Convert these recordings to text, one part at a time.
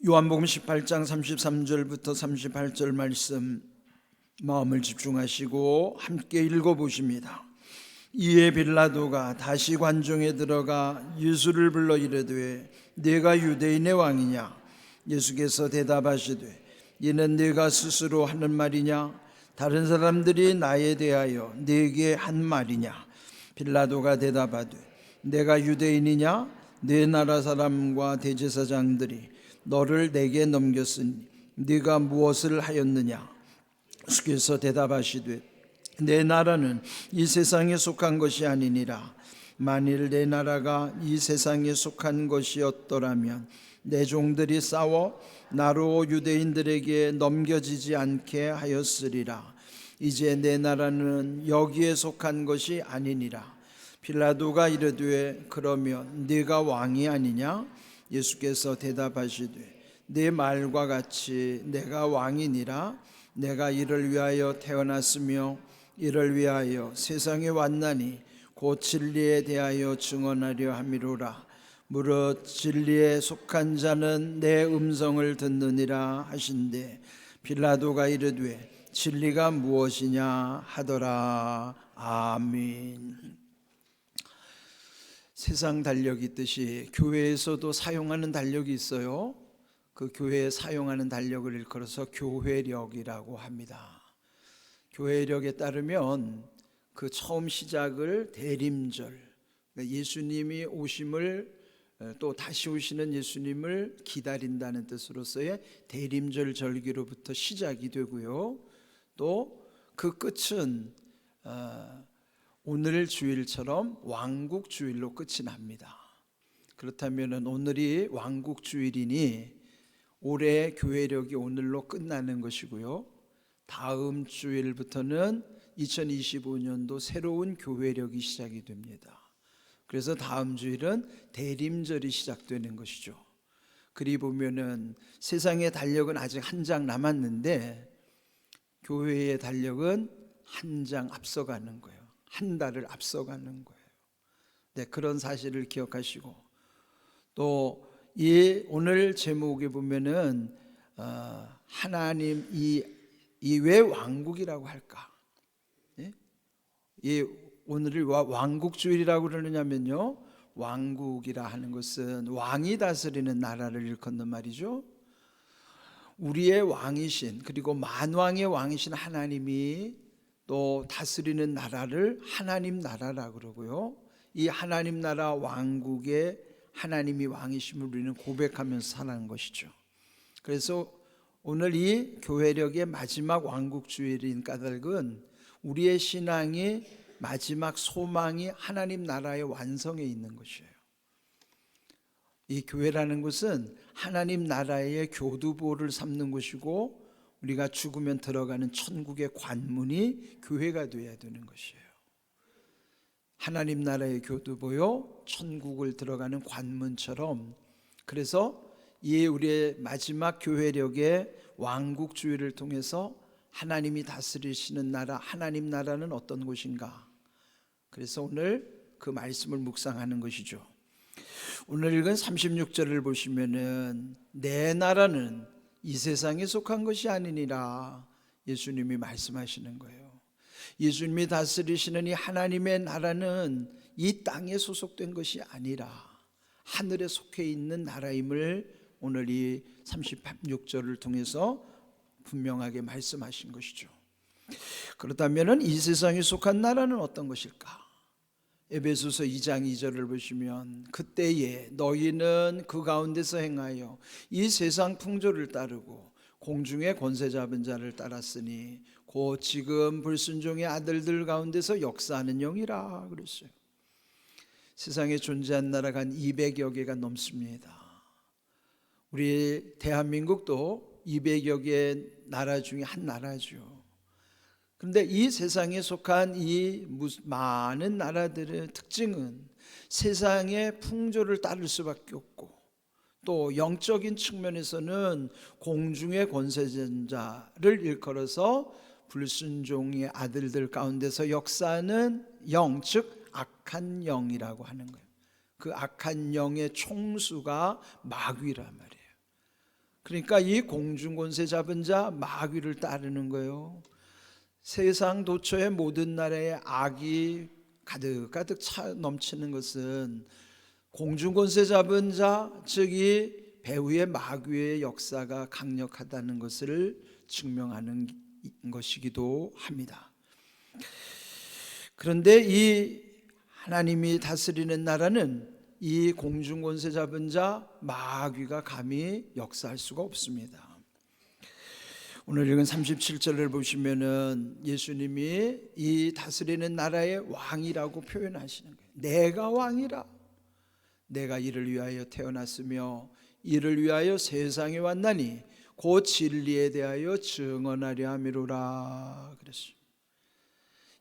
요한복음 18장 33절부터 38절 말씀 마음을 집중하시고 함께 읽어보십니다. 이에 빌라도가 다시 관중에 들어가 예수를 불러 이르되 네가 유대인의 왕이냐? 예수께서 대답하시되 이는 네가 스스로 하는 말이냐? 다른 사람들이 나에 대하여 네게 한 말이냐? 빌라도가 대답하되 내가 유대인이냐? 네 나라 사람과 대제사장들이 너를 내게 넘겼으니 네가 무엇을 하였느냐? 예수께서 대답하시되 내 나라는 이 세상에 속한 것이 아니니라. 만일 내 나라가 이 세상에 속한 것이었더라면 내 종들이 싸워 나로 유대인들에게 넘겨지지 않게 하였으리라. 이제 내 나라는 여기에 속한 것이 아니니라. 빌라도가 이르되 그러면 네가 왕이 아니냐? 예수께서 대답하시되 네 말과 같이 내가 왕이니라. 내가 이를 위하여 태어났으며 이를 위하여 세상에 왔나니 곧 진리에 대하여 증언하려 함이로라. 무릇 진리에 속한 자는 내 음성을 듣느니라 하신대 빌라도가 이르되 진리가 무엇이냐 하더라. 아멘. 세상 달력이 있듯이 교회에서도 사용하는 달력이 있어요. 그 교회에 사용하는 달력을 일컬어서 교회력이라고 합니다. 교회력에 따르면 그 처음 시작을 대림절, 예수님이 오심을 또 다시 오시는 예수님을 기다린다는 뜻으로서의 대림절 절기로부터 시작이 되고요. 또 그 끝은 오늘 주일처럼 왕국 주일로 끝이 납니다. 그렇다면 오늘이 왕국 주일이니 올해 교회력이 오늘로 끝나는 것이고요. 다음 주일부터는 2025년도 새로운 교회력이 시작이 됩니다. 그래서 다음 주일은 대림절이 시작되는 것이죠. 그리 보면은 세상의 달력은 아직 한 장 남았는데 교회의 달력은 한 장 앞서가는 거예요. 한 달을 앞서가는 거예요. 네, 그런 사실을 기억하시고 또 이 오늘 제목에 보면은 하나님 이 왜 왕국이라고 할까? 예? 이 오늘을 왕국주일이라고 그러느냐면요, 왕국이라 하는 것은 왕이 다스리는 나라를 일컫는 말이죠. 우리의 왕이신 그리고 만왕의 왕이신 하나님이 또 다스리는 나라를 하나님 나라라고 그러고요. 이 하나님 나라 왕국에 하나님이 왕이심을 우리는 고백하면서 사는 것이죠. 그래서 오늘 이 교회력의 마지막 왕국주일인 까닭은 우리의 신앙이 마지막 소망이 하나님 나라의 완성에 있는 것이에요. 이 교회라는 것은 하나님 나라의 교두보를 삼는 것이고 우리가 죽으면 들어가는 천국의 관문이 교회가 되어야 되는 것이에요. 하나님 나라의 교두보요, 천국을 들어가는 관문처럼. 그래서 이 우리의 마지막 교회력의 왕국주의를 통해서 하나님이 다스리시는 나라, 하나님 나라는 어떤 곳인가? 그래서 오늘 그 말씀을 묵상하는 것이죠. 오늘 읽은 36절을 보시면은 내 나라는 이 세상에 속한 것이 아니니라 예수님이 말씀하시는 거예요. 예수님이 다스리시는 이 하나님의 나라는 이 땅에 소속된 것이 아니라 하늘에 속해 있는 나라임을 오늘 이 36절을 통해서 분명하게 말씀하신 것이죠. 그렇다면 이 세상에 속한 나라는 어떤 것일까? 에베소서 2장 2절을 보시면 그때에 너희는 그 가운데서 행하여 이 세상 풍조를 따르고 공중의 권세 잡은 자를 따랐으니 곧 지금 불순종의 아들들 가운데서 역사하는 영이라 그랬어요. 세상에 존재한 나라가 한 200여 개가 넘습니다. 우리 대한민국도 200여 개의 나라 중에 한 나라죠. 그런데 이 세상에 속한 이 많은 나라들의 특징은 세상의 풍조를 따를 수밖에 없고 또 영적인 측면에서는 공중의 권세자를 일컬어서 불순종의 아들들 가운데서 역사하는 영, 즉 악한 영이라고 하는 거예요. 그 악한 영의 총수가 마귀란 말이에요. 그러니까 이 공중권세 잡은 자 마귀를 따르는 거예요. 세상 도처의 모든 나라의 악이 가득가득 차 넘치는 것은 공중권세 잡은 자, 즉 이 배후의 마귀의 역사가 강력하다는 것을 증명하는 것이기도 합니다. 그런데 이 하나님이 다스리는 나라는 이 공중권세 잡은 자 마귀가 감히 역사할 수가 없습니다. 오늘 읽은 37절을 보시면은 예수님이 이 다스리는 나라의 왕이라고 표현하시는 거예요. 내가 왕이라. 내가 이를 위하여 태어났으며 이를 위하여 세상에 왔나니 곧 진리에 대하여 증언하려 함이로라 그랬어요.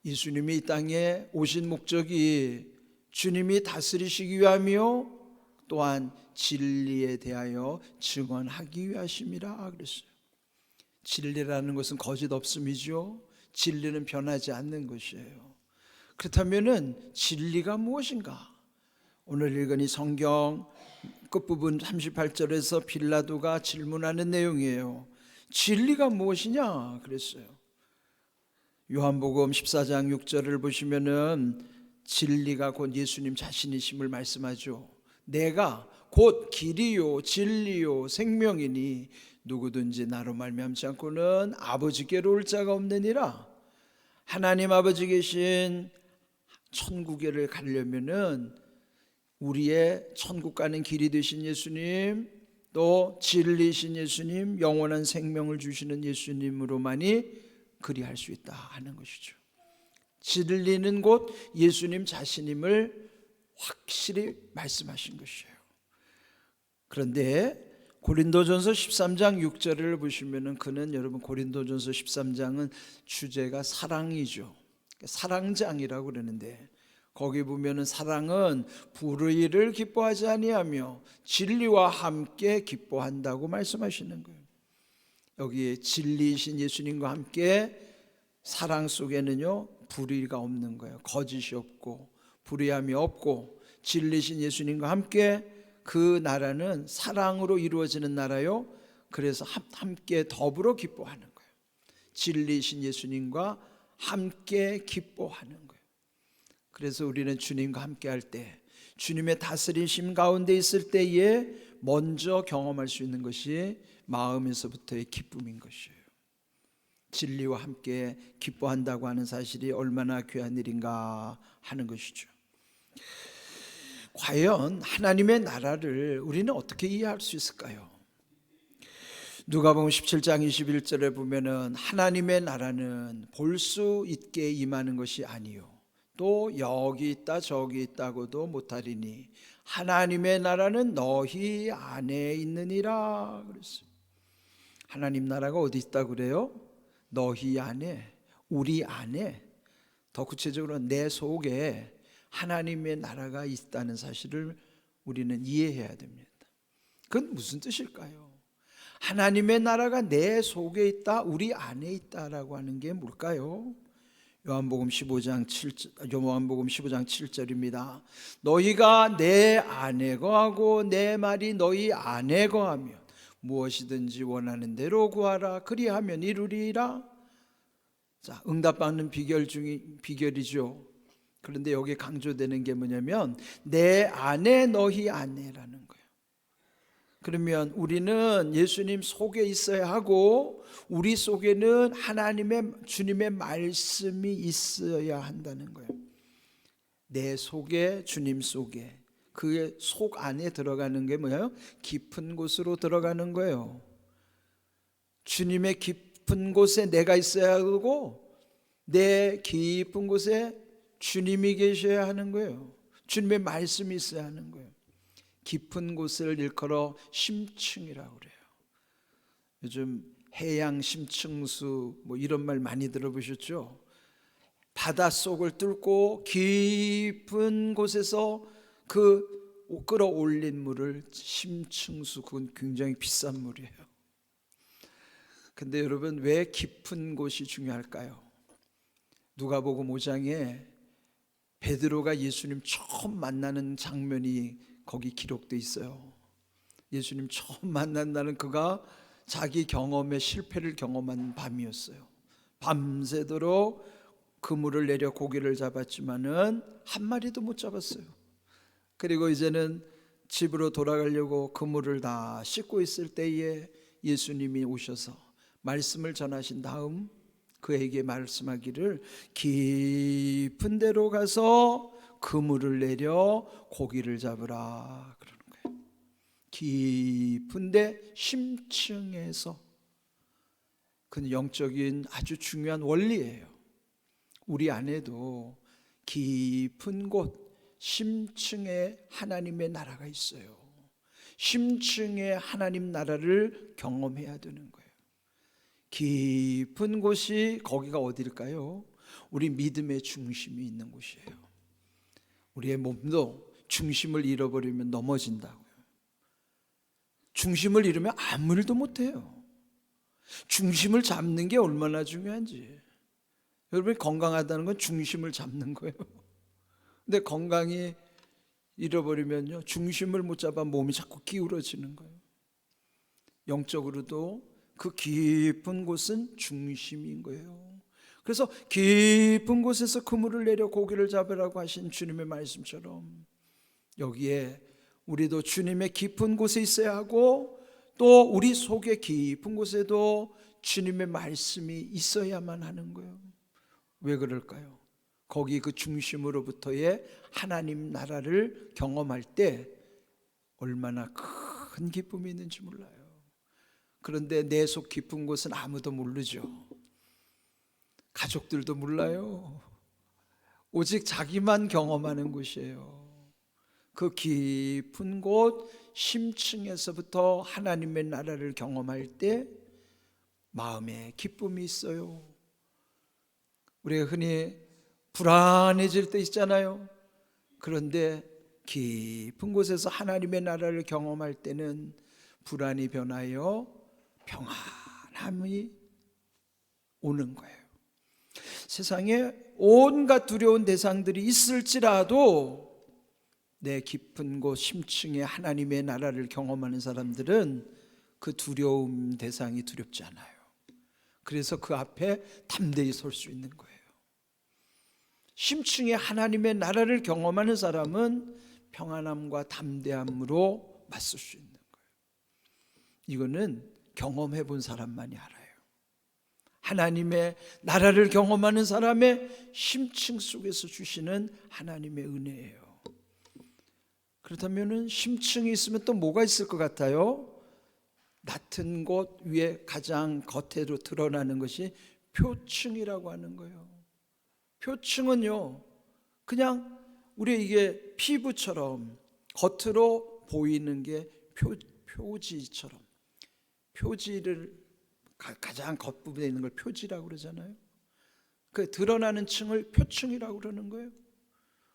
예수님이 이 땅에 오신 목적이 주님이 다스리시기 위함이요 또한 진리에 대하여 증언하기 위하심이라 그랬어요. 진리라는 것은 거짓 없음이죠. 진리는 변하지 않는 것이에요. 그렇다면은 진리가 무엇인가? 오늘 읽은 이 성경 끝부분 38절에서 빌라도가 질문하는 내용이에요. 진리가 무엇이냐? 그랬어요. 요한복음 14장 6절을 보시면은 진리가 곧 예수님 자신이심을 말씀하죠. 내가 곧 길이요 진리요 생명이니 누구든지 나로 말미암지 않고는 아버지께로 올 자가 없느니라. 하나님 아버지 계신 천국에를 가려면은 우리의 천국 가는 길이 되신 예수님, 또 진리신 예수님, 영원한 생명을 주시는 예수님으로만이 그리할 수 있다 하는 것이죠. 진리는 곧 예수님 자신임을 확실히 말씀하신 것이에요. 그런데 고린도전서 13장 6절을 보시면은 그는 여러분 고린도전서 13장은 주제가 사랑이죠. 사랑장이라고 그러는데 거기 보면은 사랑은 불의를 기뻐하지 아니하며 진리와 함께 기뻐한다고 말씀하시는 거예요. 여기에 진리이신 예수님과 함께 사랑 속에는요 불의가 없는 거예요. 거짓이 없고 불의함이 없고 진리이신 예수님과 함께 그 나라는 사랑으로 이루어지는 나라요. 그래서 함께 더불어 기뻐하는 거예요. 진리이신 예수님과 함께 기뻐하는 거예요. 그래서 우리는 주님과 함께 할 때, 주님의 다스리심 가운데 있을 때에 먼저 경험할 수 있는 것이 마음에서부터의 기쁨인 것이에요. 진리와 함께 기뻐한다고 하는 사실이 얼마나 귀한 일인가 하는 것이죠. 과연 하나님의 나라를 우리는 어떻게 이해할 수 있을까요? 누가복음 17장 21절에 보면은 하나님의 나라는 볼 수 있게 임하는 것이 아니요 또 여기 있다 저기 있다고도 못하리니 하나님의 나라는 너희 안에 있느니라 그랬어요. 하나님 나라가 어디 있다고 그래요? 너희 안에, 우리 안에, 더 구체적으로 내 속에 하나님의 나라가 있다는 사실을 우리는 이해해야 됩니다. 그건 무슨 뜻일까요? 하나님의 나라가 내 속에 있다, 우리 안에 있다라고 하는 게 뭘까요? 요한복음 15장 7절입니다. 너희가 내 안에 거하고 내 말이 너희 안에 거하면 무엇이든지 원하는 대로 구하라 그리하면 이루리라. 자, 응답받는 비결이죠. 그런데 여기 강조되는 게 뭐냐면 내 안에 너희 안에라는 거예요. 그러면 우리는 예수님 속에 있어야 하고 우리 속에는 하나님의 주님의 말씀이 있어야 한다는 거예요. 내 속에 주님 속에 그의 속 안에 들어가는 게 뭐예요? 깊은 곳으로 들어가는 거예요. 주님의 깊은 곳에 내가 있어야 하고 내 깊은 곳에 주님이 계셔야 하는 거예요. 주님의 말씀이 있어야 하는 거예요. 깊은 곳을 일컬어 심층이라고 그래요. 요즘 해양 심층수 뭐 이런 말 많이 들어보셨죠? 바닷속을 뚫고 깊은 곳에서 그 끌어올린 물을 심층수, 그건 굉장히 비싼 물이에요. 근데 여러분 왜 깊은 곳이 중요할까요? 누가복음 5장에 베드로가 예수님 처음 만나는 장면이 거기 기록돼 있어요. 예수님 처음 만난 날은 그가 자기 경험의 실패를 경험한 밤이었어요. 밤새도록 그물을 내려 고기를 잡았지만은 한 마리도 못 잡았어요. 그리고 이제는 집으로 돌아가려고 그물을 다 씻고 있을 때에 예수님이 오셔서 말씀을 전하신 다음 그에게 말씀하기를 깊은 데로 가서 그물을 내려 고기를 잡으라 그러는 거예요. 깊은 데 심층에서. 그건 영적인 아주 중요한 원리예요. 우리 안에도 깊은 곳 심층에 하나님의 나라가 있어요. 심층에 하나님 나라를 경험해야 되는 거예요. 깊은 곳이 거기가 어딜까요? 우리 믿음의 중심이 있는 곳이에요. 우리의 몸도 중심을 잃어버리면 넘어진다고요. 중심을 잃으면 아무 일도 못해요. 중심을 잡는 게 얼마나 중요한지. 여러분이 건강하다는 건 중심을 잡는 거예요. 근데 건강이 잃어버리면요, 중심을 못 잡아 몸이 자꾸 기울어지는 거예요. 영적으로도 그 깊은 곳은 중심인 거예요. 그래서 깊은 곳에서 그물을 내려 고기를 잡으라고 하신 주님의 말씀처럼 여기에 우리도 주님의 깊은 곳에 있어야 하고, 또 우리 속의 깊은 곳에도 주님의 말씀이 있어야만 하는 거예요. 왜 그럴까요? 거기 그 중심으로부터의 하나님 나라를 경험할 때 얼마나 큰 기쁨이 있는지 몰라요. 그런데 내 속 깊은 곳은 아무도 모르죠. 가족들도 몰라요. 오직 자기만 경험하는 곳이에요. 그 깊은 곳 심층에서부터 하나님의 나라를 경험할 때 마음에 기쁨이 있어요. 우리가 흔히 불안해질 때 있잖아요. 그런데 깊은 곳에서 하나님의 나라를 경험할 때는 불안이 변하여 평안함이 오는 거예요. 세상에 온갖 두려운 대상들이 있을지라도 내 깊은 곳 심층에 하나님의 나라를 경험하는 사람들은 그 두려움 대상이 두렵지 않아요. 그래서 그 앞에 담대히 설 수 있는 거예요. 심층에 하나님의 나라를 경험하는 사람은 평안함과 담대함으로 맞설 수 있는 거예요. 이거는 경험해 본 사람만이 알아요. 하나님의 나라를 경험하는 사람의 심층 속에서 주시는 하나님의 은혜예요. 그렇다면 심층이 있으면 또 뭐가 있을 것 같아요? 낮은 곳 위에 가장 겉으로 드러나는 것이 표층이라고 하는 거예요. 표층은요, 그냥 우리 이게 피부처럼 겉으로 보이는 게 표지처럼, 표지를 가장 겉부분에 있는 걸 표지라고 그러잖아요. 그 드러나는 층을 표층이라고 그러는 거예요.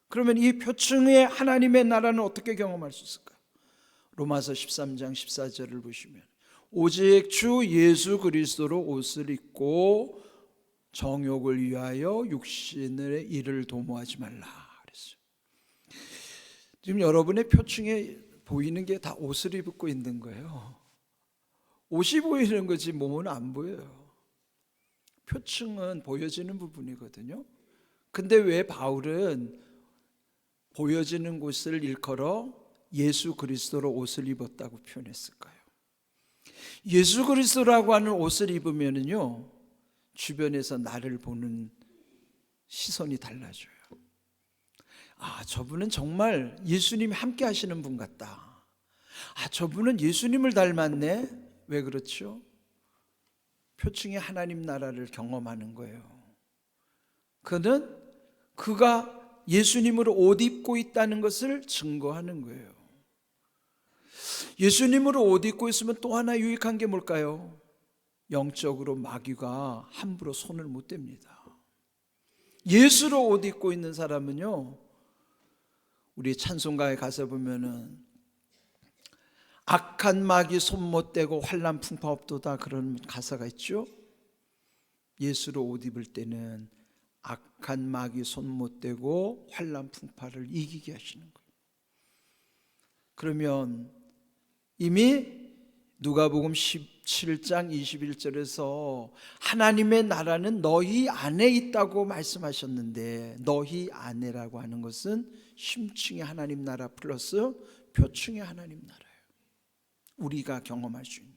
그러면 이 표층의 하나님의 나라는 어떻게 경험할 수 있을까? 로마서 13장 14절을 보시면 오직 주 예수 그리스도로 옷을 입고 정욕을 위하여 육신의 일을 도모하지 말라 그랬어요. 지금 여러분의 표층에 보이는 게 다 옷을 입고 있는 거예요. 옷이 보이는 거지 몸은 안 보여요. 표층은 보여지는 부분이거든요. 근데 왜 바울은 보여지는 곳을 일컬어 예수 그리스도로 옷을 입었다고 표현했을까요? 예수 그리스도라고 하는 옷을 입으면요, 주변에서 나를 보는 시선이 달라져요. 아, 저분은 정말 예수님이 함께 하시는 분 같다. 아, 저분은 예수님을 닮았네. 왜 그렇죠? 표층의 하나님 나라를 경험하는 거예요. 그는 그가 예수님으로 옷 입고 있다는 것을 증거하는 거예요. 예수님으로 옷 입고 있으면 또 하나 유익한 게 뭘까요? 영적으로 마귀가 함부로 손을 못 댑니다. 예수로 옷 입고 있는 사람은요, 우리 찬송가에 가서 보면은 악한 마귀 손 못 대고 환난 풍파 없도다, 그런 가사가 있죠. 예수로 옷 입을 때는 악한 마귀 손 못 대고 환난 풍파를 이기게 하시는 거예요. 그러면 이미 누가복음 17장 21절에서 하나님의 나라는 너희 안에 있다고 말씀하셨는데, 너희 안에라고 하는 것은 심층의 하나님 나라 플러스 표층의 하나님 나라예요. 우리가 경험할 수 있는,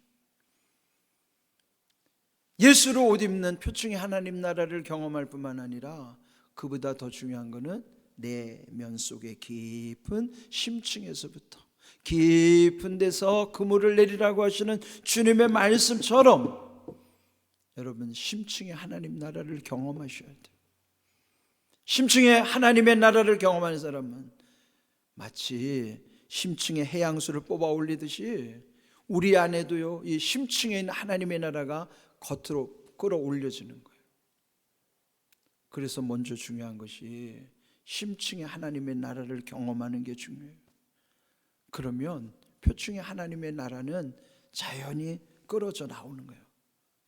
예수로 옷 입는 표층의 하나님 나라를 경험할 뿐만 아니라 그보다 더 중요한 것은 내면 속의 깊은 심층에서부터 깊은 데서 그물을 내리라고 하시는 주님의 말씀처럼 여러분 심층의 하나님 나라를 경험하셔야 돼요. 심층의 하나님의 나라를 경험하는 사람은 마치 심층의 해양수를 뽑아 올리듯이 우리 안에도요, 이 심층에 있는 하나님의 나라가 겉으로 끌어올려지는 거예요. 그래서 먼저 중요한 것이 심층의 하나님의 나라를 경험하는 게 중요해요. 그러면 표층의 하나님의 나라는 자연히 끌어져 나오는 거예요.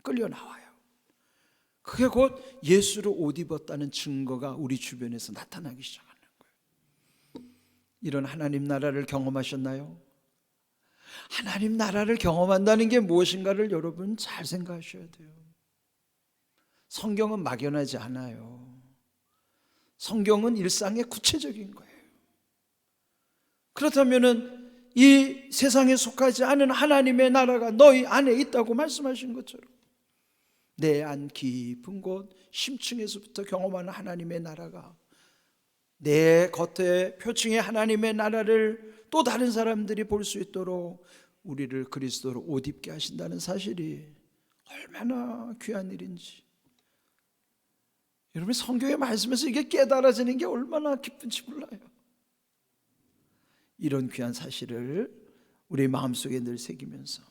끌려 나와요. 그게 곧 예수로 옷 입었다는 증거가 우리 주변에서 나타나기 시작하는 거예요. 이런 하나님 나라를 경험하셨나요? 하나님 나라를 경험한다는 게 무엇인가를 여러분 잘 생각하셔야 돼요. 성경은 막연하지 않아요. 성경은 일상의 구체적인 거예요. 그렇다면 이 세상에 속하지 않은 하나님의 나라가 너희 안에 있다고 말씀하신 것처럼 내 안 깊은 곳 심층에서부터 경험하는 하나님의 나라가 내 겉에 표층의 하나님의 나라를 또 다른 사람들이 볼 수 있도록 우리를 그리스도로 옷 입게 하신다는 사실이 얼마나 귀한 일인지, 여러분 성경의 말씀에서 이게 깨달아지는 게 얼마나 기쁜지 몰라요. 이런 귀한 사실을 우리 마음속에 늘 새기면서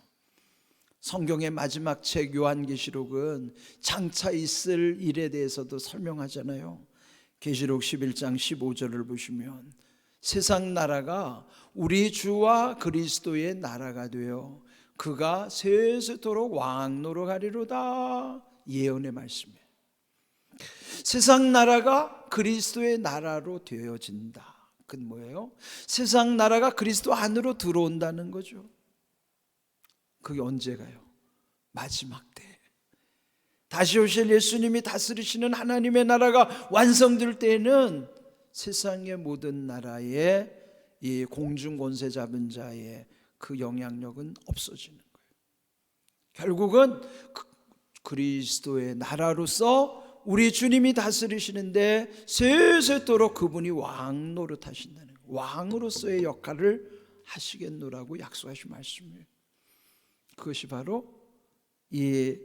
성경의 마지막 책 요한계시록은 장차 있을 일에 대해서도 설명하잖아요. 계시록 11장 15절을 보시면 세상 나라가 우리 주와 그리스도의 나라가 되어 그가 세세토록 왕노로 가리로다, 예언의 말씀이에요. 세상 나라가 그리스도의 나라로 되어진다. 그건 뭐예요? 세상 나라가 그리스도 안으로 들어온다는 거죠. 그게 언제 가요? 마지막 때 다시 오실 예수님이 다스리시는 하나님의 나라가 완성될 때에는 세상의 모든 나라의 이 공중 권세 잡은 자의 그 영향력은 없어지는 거예요. 결국은 그리스도의 나라로서 우리 주님이 다스리시는데 세세토록 그분이 왕 노릇하신다는 거예요. 왕으로서의 역할을 하시겠노라고 약속하신 말씀이에요. 그것이 바로 이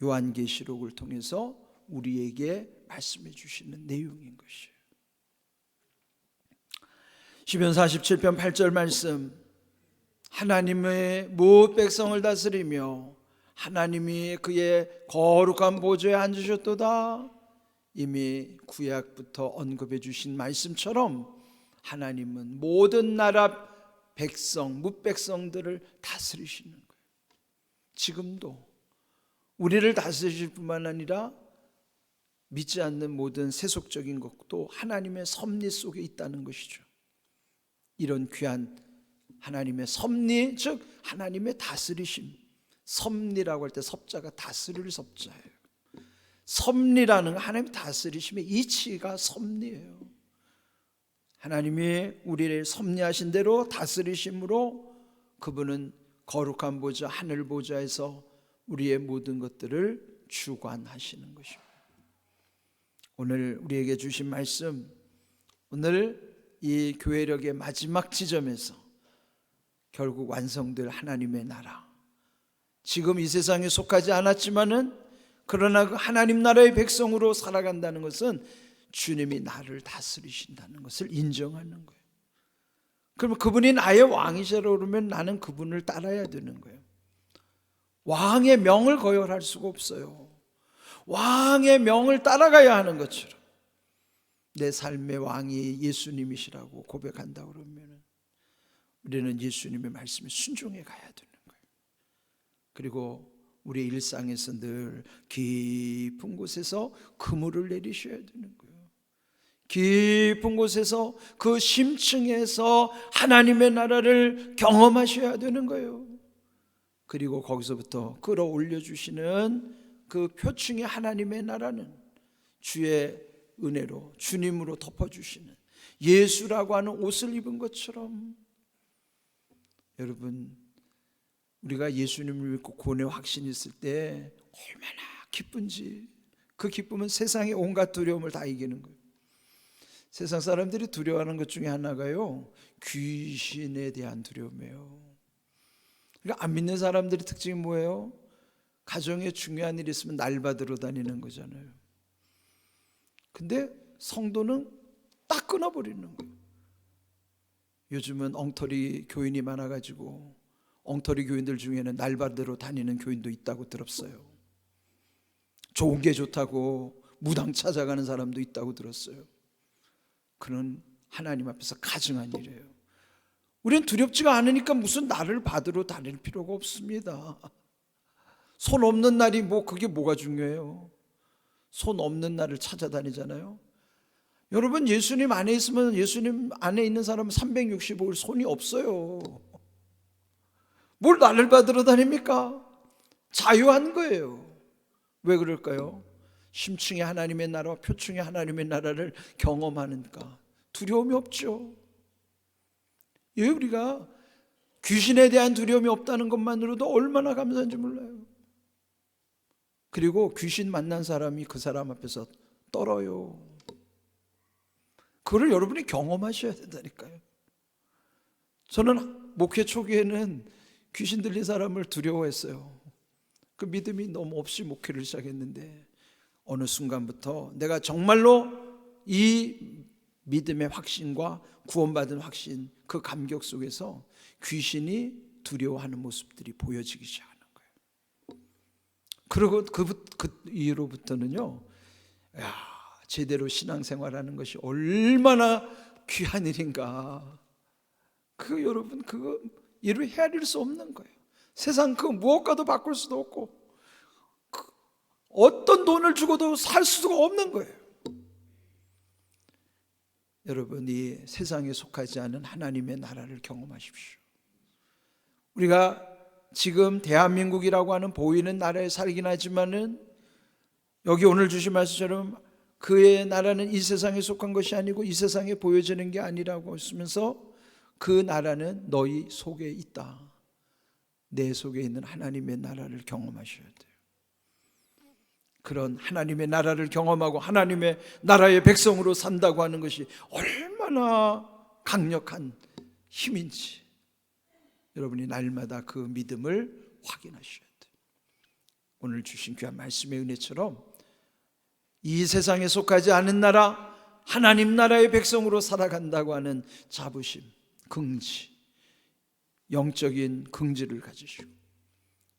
요한계시록을 통해서 우리에게 말씀해 주시는 내용인 것이에요. 시편 47편 8절 말씀, 하나님의 모든 백성을 다스리며 하나님이 그의 거룩한 보좌에 앉으셨도다. 이미 구약부터 언급해 주신 말씀처럼 하나님은 모든 나라 백성, 뭇백성들을 다스리시는 거예요. 지금도 우리를 다스리실 뿐만 아니라 믿지 않는 모든 세속적인 것도 하나님의 섭리 속에 있다는 것이죠. 이런 귀한 하나님의 섭리, 즉 하나님의 다스리심, 섭리라고 할 때 섭자가 다스릴 섭자예요. 섭리라는 하나님 다스리심의 이치가 섭리예요. 하나님이 우리를 섭리하신 대로 다스리심으로 그분은 거룩한 보좌, 하늘 보좌에서 우리의 모든 것들을 주관하시는 것입니다. 오늘 우리에게 주신 말씀, 오늘 이 교회력의 마지막 지점에서 결국 완성될 하나님의 나라, 지금 이 세상에 속하지 않았지만은 그러나 그 하나님 나라의 백성으로 살아간다는 것은 주님이 나를 다스리신다는 것을 인정하는 거예요. 그러면 그분이 나의 왕이시라고 그러면 나는 그분을 따라야 되는 거예요. 왕의 명을 거절할 수가 없어요. 왕의 명을 따라가야 하는 것처럼 내 삶의 왕이 예수님이시라고 고백한다 그러면 우리는 예수님의 말씀에 순종해 가야 되는 거예요. 그리고 우리의 일상에서 늘 깊은 곳에서 그물을 내리셔야 되는 거예요. 깊은 곳에서 그 심층에서 하나님의 나라를 경험하셔야 되는 거예요. 그리고 거기서부터 끌어올려 주시는 그 표층의 하나님의 나라는 주의 은혜로 주님으로 덮어주시는 예수라고 하는 옷을 입은 것처럼, 여러분 우리가 예수님을 믿고 구원의 확신이 있을 때 얼마나 기쁜지, 그 기쁨은 세상의 온갖 두려움을 다 이기는 거예요. 세상 사람들이 두려워하는 것 중에 하나가요, 귀신에 대한 두려움이에요. 그러니까 안 믿는 사람들의 특징이 뭐예요? 가정에 중요한 일이 있으면 날 받으러 다니는 거잖아요. 근데 성도는 딱 끊어버리는 거예요. 요즘은 엉터리 교인이 많아가지고 엉터리 교인들 중에는 날 받으러 다니는 교인도 있다고 들었어요. 좋은 게 좋다고 무당 찾아가는 사람도 있다고 들었어요. 그는 하나님 앞에서 가증한 일이에요. 우리는 두렵지가 않으니까 무슨 나를 받으러 다닐 필요가 없습니다. 손 없는 날이 그게 뭐가 중요해요? 손 없는 날을 찾아다니잖아요. 여러분 예수님 안에 있으면, 예수님 안에 있는 사람은 365일 손이 없어요. 뭘 나를 받으러 다닙니까? 자유한 거예요. 왜 그럴까요? 심층의 하나님의 나라와 표층의 하나님의 나라를 경험하니까 두려움이 없죠. 왜 우리가 귀신에 대한 두려움이 없다는 것만으로도 얼마나 감사한지 몰라요. 그리고 귀신 만난 사람이 그 사람 앞에서 떨어요. 그걸 여러분이 경험하셔야 된다니까요. 저는 목회 초기에는 귀신 들린 사람을 두려워했어요. 그 믿음이 너무 없이 목회를 시작했는데 어느 순간부터 내가 정말로 이 믿음의 확신과 구원받은 확신, 그 감격 속에서 귀신이 두려워하는 모습들이 보여지기 시작하는 거예요. 그리고 그 이후로부터는요, 제대로 신앙생활하는 것이 얼마나 귀한 일인가. 여러분 그거 이루 헤아릴 수 없는 거예요. 세상 그 무엇과도 바꿀 수도 없고 어떤 돈을 주고도 살 수가 없는 거예요. 여러분 이 세상에 속하지 않은 하나님의 나라를 경험하십시오. 우리가 지금 대한민국이라고 하는 보이는 나라에 살긴 하지만은 여기 오늘 주신 말씀처럼 그의 나라는 이 세상에 속한 것이 아니고 이 세상에 보여지는 게 아니라고 했으면서 그 나라는 너희 속에 있다. 내 속에 있는 하나님의 나라를 경험하셔야 돼요. 그런 하나님의 나라를 경험하고 하나님의 나라의 백성으로 산다고 하는 것이 얼마나 강력한 힘인지 여러분이 날마다 그 믿음을 확인하셔야 돼요. 오늘 주신 귀한 말씀의 은혜처럼 이 세상에 속하지 않은 나라, 하나님 나라의 백성으로 살아간다고 하는 자부심, 긍지, 영적인 긍지를 가지시고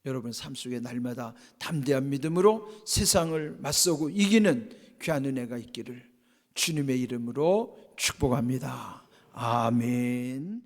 여러분 삶 속에 날마다 담대한 믿음으로 세상을 맞서고 이기는 귀한 은혜가 있기를 주님의 이름으로 축복합니다. 아멘.